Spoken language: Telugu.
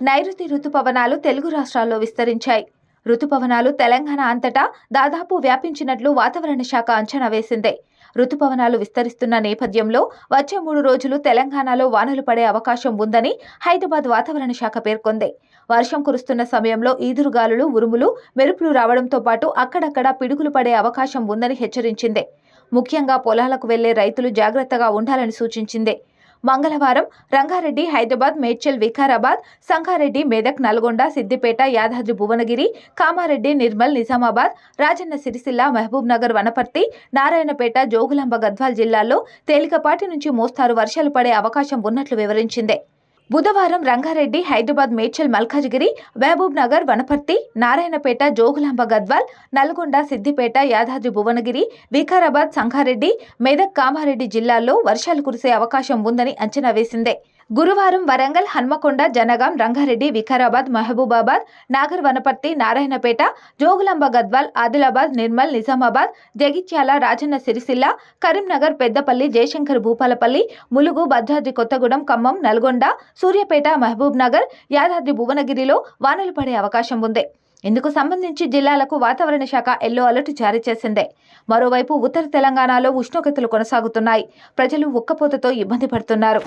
నైరుతి రుతుపవనాలు తెలుగు రాష్ట్రాల్లో విస్తరించాయి. రుతుపవనాలు తెలంగాణ అంతటా దాదాపు వ్యాపించినట్లు వాతావరణ శాఖ అంచనా వేసింది. రుతుపవనాలు విస్తరిస్తున్న నేపథ్యంలో వచ్చే 3 రోజులు తెలంగాణలో వానలు పడే అవకాశం ఉందని హైదరాబాద్ వాతావరణ శాఖ పేర్కొంది. వర్షం కురుస్తున్న సమయంలో ఈదురుగాలులు, ఉరుములు, మెరుపులు రావడంతో పాటు అక్కడక్కడ పిడుగులు పడే అవకాశం ఉందని హెచ్చరించింది. ముఖ్యంగా పొలాలకు వెళ్లే రైతులు జాగ్రత్తగా ఉండాలని సూచించింది. మంగళవారం రంగారెడ్డి, హైదరాబాద్, మేడ్చల్, వికారాబాద్, సంగారెడ్డి, మెదక్, నల్గొండ, సిద్దిపేట, యాదాద్రి, భువనగిరి, కామారెడ్డి, నిర్మల్, నిజామాబాద్, రాజన్న సిరిసిల్ల, మహబూబ్ నగర్, వనపర్తి, నారాయణపేట, జోగులాంబ, గద్వాల్ జిల్లాల్లో తేలికపాటి నుంచి మోస్తారు వర్షాలు పడే అవకాశం ఉన్నట్లు వివరించింది. బుధవారం రంగారెడ్డి, హైదరాబాద్, మేడ్చల్, మల్కాజిగిరి, మహబూబ్ నగర్, వనపర్తి, నారాయణపేట, జోగులాంబ, గద్వాల్, నల్గొండ, సిద్దిపేట, యాదాద్రి, భువనగిరి, వికారాబాద్, సంగారెడ్డి, మెదక్, కామారెడ్డి జిల్లాల్లో వర్షాలు కురిసే అవకాశం ఉందని అంచనా వేసింది. గురువారం వరంగల్, హన్మకొండ, జనగాం, రంగారెడ్డి, వికారాబాద్, మహబూబాబాద్, నాగర్, వనపర్తి, నారాయణపేట, జోగులాంబ, గద్వాల్, ఆదిలాబాద్, నిర్మల్, నిజామాబాద్, జగిత్యాల, రాజన్న సిరిసిల్ల, కరీంనగర్, పెద్దపల్లి, జయశంకర్, భూపాలపల్లి, ములుగు, భద్రాద్రి కొత్తగూడెం, ఖమ్మం, నల్గొండ, సూర్యాపేట, మహబూబ్ నగర్, యాదాద్రి, భువనగిరిలో వానలు పడే అవకాశం ఉంది. ఇందుకు సంబంధించి జిల్లాలకు వాతావరణ శాఖ ఎల్లో అలర్ట్ జారీ చేసింది. మరోవైపు ఉత్తర తెలంగాణలో ఉష్ణోగ్రతలు కొనసాగుతున్నాయి. ప్రజలు ఉక్కపోతతో ఇబ్బంది పడుతున్నారు.